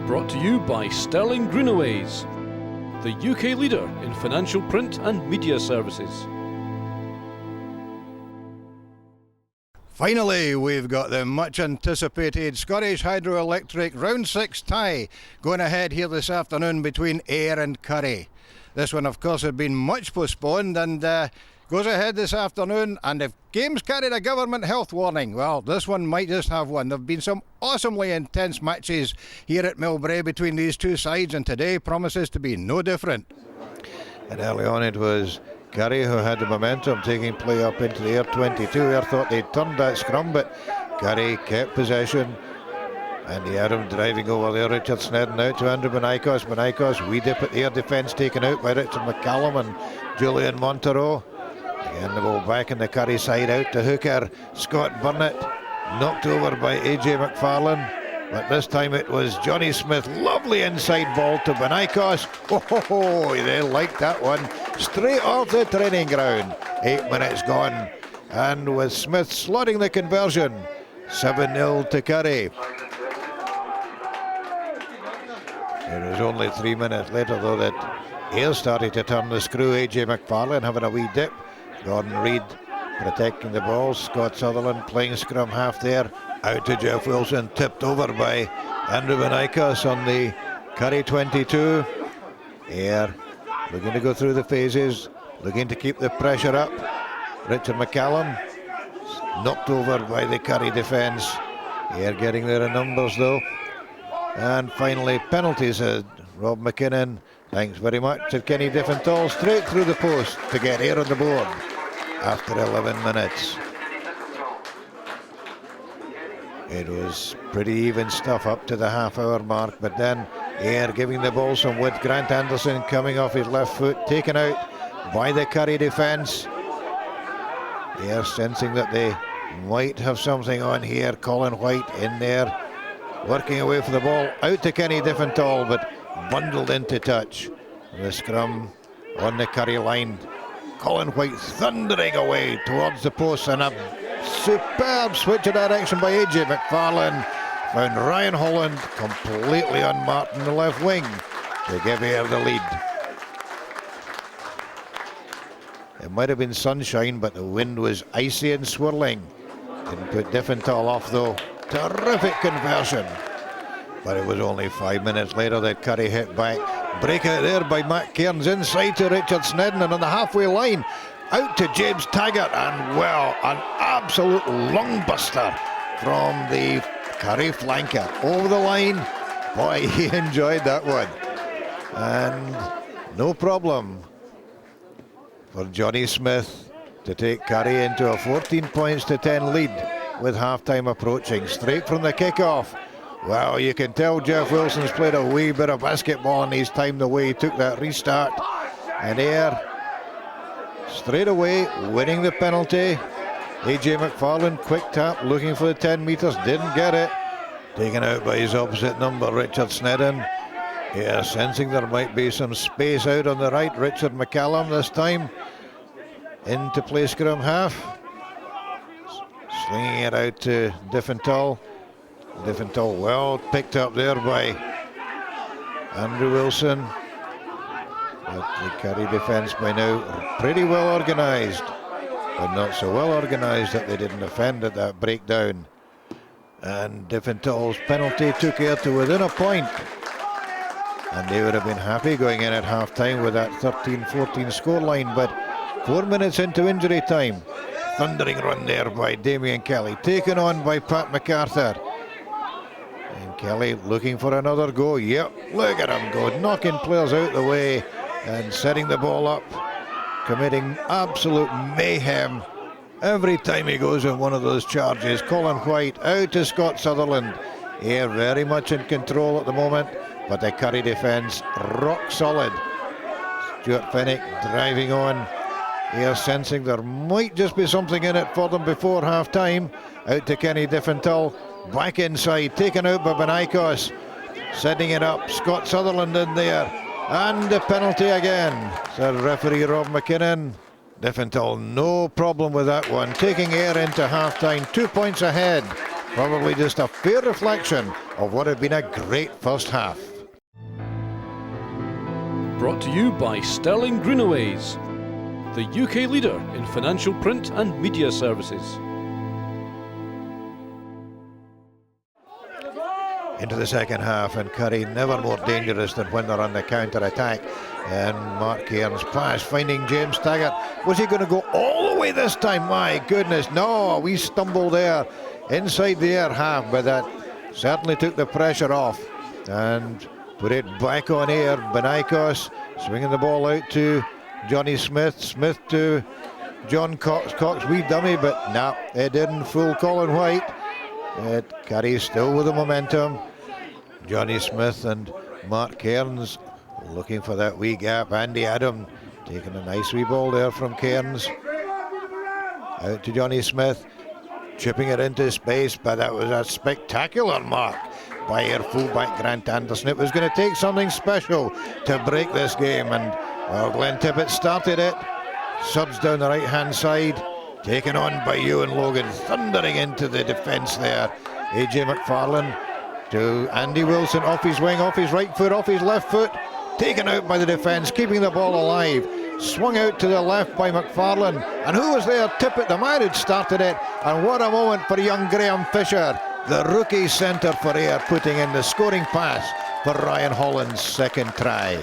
Brought to you by Sterling Greenaways, the UK leader in financial print and media services. Finally, we've got the much anticipated Scottish Hydroelectric Round 6 tie going ahead here this afternoon between Ayr and Currie. This one, of course, had been much postponed and goes ahead this afternoon. And if games carried a government health warning, well, this one might just have one. There have been some awesomely intense matches here at Millbrae between these two sides, and today promises to be no different. And early on it was Currie who had the momentum, taking play up into the Ayr 22. Ayr thought they'd turned that scrum, but Currie kept possession. And the Adam driving over there, Richard Snedden out to Andrew Benikos. Benikos, wee dip at the Ayr defence, taken out by Richard McCallum and Julian Montereau. Again the ball back in the Currie side, out to hooker Scott Burnett, knocked over by AJ McFarlane. But this time it was Johnny Smith, lovely inside ball to Benikos. Oh, they liked that one. Straight off the training ground. 8 minutes gone. And with Smith slotting the conversion, 7-0 to Currie. It was only 3 minutes later, though, that Ayr started to turn the screw. AJ McFarlane having a wee dip. Gordon Reid protecting the ball. Scott Sutherland playing scrum half there. Out to Jeff Wilson, tipped over by Andrew Benikos on the Currie 22. Ayr looking to go through the phases, looking to keep the pressure up. Richard McCallum knocked over by the Currie defence. Ayr getting there in numbers though. And finally penalties. Rob McKinnon, thanks very much to Kenny Diffenthal, straight through the post to get Ayr on the board after 11 minutes. It was pretty even stuff up to the half-hour mark, but then Ayr giving the ball some width. Grant Anderson coming off his left foot, taken out by the Currie defence. Ayr sensing that they might have something on here. Colin White in there, working away for the ball, out to Kenny Diffenthal, but bundled into touch. The scrum on the Currie line. Colin White thundering away towards the post, and a superb switch of direction by AJ McFarlane. Found Ryan Holland completely unmarked in the left wing to give Ayr the lead. It might have been sunshine, but the wind was icy and swirling. Didn't put Diffenthal off though. Terrific conversion. But it was only 5 minutes later that Currie hit back. Break out there by Matt Cairns, inside to Richard Snedden, and on the halfway line out to James Taggart, and well, an absolute lungbuster from the Currie flanker over the line. Boy, he enjoyed that one. And no problem for Johnny Smith to take Currie into a 14 points to 10 lead with half-time approaching. Straight from the kick-off. Well, you can tell Jeff Wilson's played a wee bit of basketball in his time, the way he took that restart. And Ayr straight away winning the penalty. AJ McFarlane, quick tap, looking for the 10 metres, didn't get it. Taken out by his opposite number, Richard Snedden. Yeah, sensing there might be some space out on the right. Richard McCallum this time into play scrum half. Slinging it out to Diffenthal. Diffenthal well picked up there by Andrew Wilson. But the Currie defence by now pretty well organised, but not so well organised that they didn't offend at that breakdown. And Diffenthal's penalty took Ayr to within a point, and they would have been happy going in at half-time with that 13-14 scoreline. But 4 minutes into injury time, thundering run there by Damien Kelly, taken on by Pat MacArthur. And Kelly looking for another go. Yep, look at him go, knocking players out the way and setting the ball up, committing absolute mayhem every time he goes in one of those charges. Colin White out to Scott Sutherland. Ayr very much in control at the moment, but the Currie defence rock solid. Stuart Fennick driving on. Ayr sensing there might just be something in it for them before half-time. Out to Kenny Diffenthal. Back inside, taken out by Benikos. Setting it up, Scott Sutherland in there. And the penalty again. So referee Rob McKinnon. Diffenthal, no problem with that one. Taking Ayr into half-time, 2 points ahead Probably just a fair reflection of what had been a great first half. Brought to you by Sterling Greenaways, the UK leader in financial print and media services. Into the second half, and Currie never more dangerous than when they're on the counter-attack. And Mark Cairns' pass finding James Taggart. Was he going to go all the way this time? My goodness, no, we stumbled there inside the Ayr half, but that certainly took the pressure off and put it back on Ayr. Benaikos swinging the ball out to Johnny Smith. Smith to John Cox. Cox, wee dummy, but no, it didn't fool Colin White. Currie still with the momentum. Johnny Smith and Mark Cairns looking for that wee gap. Andy Adam taking a nice wee ball there from Cairns. Out to Johnny Smith, chipping it into space, but that was a spectacular mark by Ayr fullback Grant Anderson. It was going to take something special to break this game, and well, Glenn Tippett started it. Subs down the right hand side, taken on by Ewan Logan, thundering into the defence there. AJ McFarlane to Andy Wilson, off his wing, off his right foot, off his left foot, taken out by the defence, keeping the ball alive. Swung out to the left by McFarlane, and who was there? Tippett, the man who'd started it. And what a moment for young Graham Fisher, the rookie centre for Ayr, putting in the scoring pass for Ryan Holland's second try.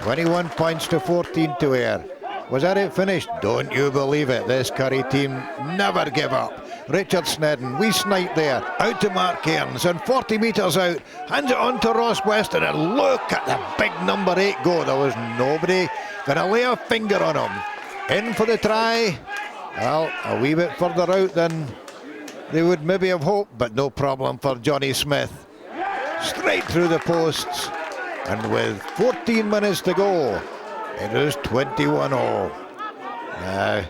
21 points to 14 to Ayr. Was that it finished? Don't you believe it. This Currie team never give up. Richard Snedden, wee snipe there, out to Mark Cairns, and 40 metres out, hands it on to Ross Weston, and look at the big number 8 go. There was nobody going to lay a finger on him. In for the try. Well, a wee bit further out than they would maybe have hoped, but no problem for Johnny Smith. Straight through the posts, and with 14 minutes to go, it is 21-all. Now,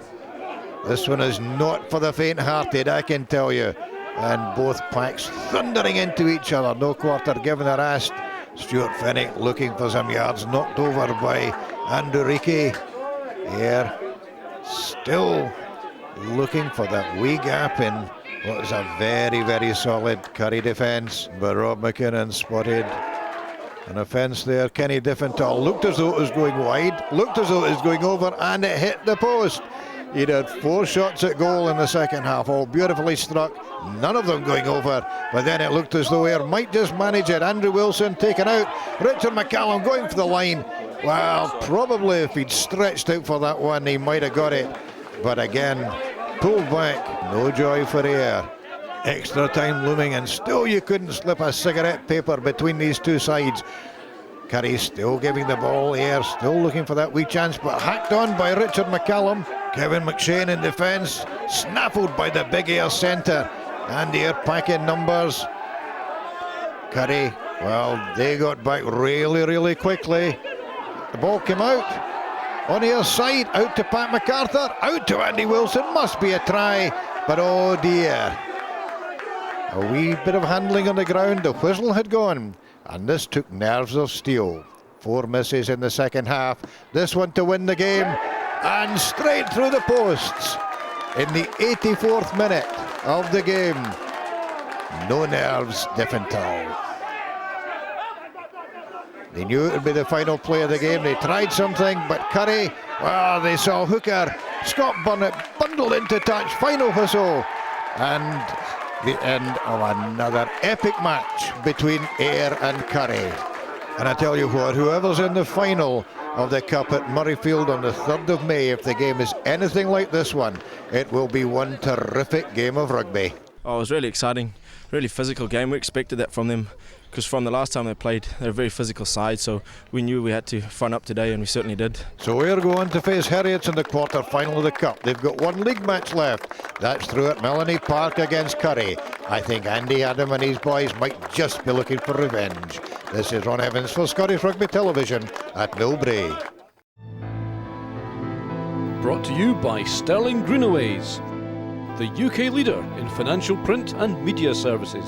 this one is not for the faint-hearted, I can tell you. And both packs thundering into each other. No quarter given or asked. Stuart Fennick looking for some yards, knocked over by Andrew Reiki. Ayr still looking for that wee gap in what is a very, very solid Currie defence. But Rob McKinnon spotted an offence there. Kenny Diffenthal looked as though it was going wide, looked as though it was going over, and it hit the post. He'd had 4 shots at goal in the second half, all beautifully struck, none of them going over, but then it looked as though Ayr might just manage it. Andrew Wilson taken out, Richard McCallum going for the line. Well, probably if he'd stretched out for that one, he might have got it, but again, pulled back. No joy for Ayr. Extra time looming, and still you couldn't slip a cigarette paper between these two sides. Currie still giving the ball, Ayr still looking for that wee chance, but hacked on by Richard McCallum. Kevin McShane in defence, snaffled by the big Ayr centre, and Ayr packing numbers. Currie, well, they got back really, really quickly. The ball came out on Ayr side, out to Pat MacArthur, out to Andy Wilson, must be a try, but oh dear. A wee bit of handling on the ground, the whistle had gone, and this took nerves of steel. 4 misses in the second half, this one to win the game, and straight through the posts in the 84th minute of the game. No nerves, Diffenthal. They knew it would be the final play of the game. They tried something, but Currie, well, they saw Hooker, Scott Burnett bundled into touch, final whistle, and the end of another epic match between Ayr and Currie. And I tell you what, whoever's in the final of the Cup at Murrayfield on the 3rd of May, if the game is anything like this one, it will be one terrific game of rugby. Oh, it was really exciting, really physical game. We expected that from them, because from the last time they played, they're a very physical side, so we knew we had to front up today, and we certainly did. So Ayr go on to face Heriots in the quarter-final of the Cup. They've got one league match left. That's through at Melanie Park against Currie. I think Andy Adam and his boys might just be looking for revenge. This is Ron Evans for Scottish Rugby Television at Millbrae. Brought to you by Sterling Greenaways, the UK leader in financial print and media services.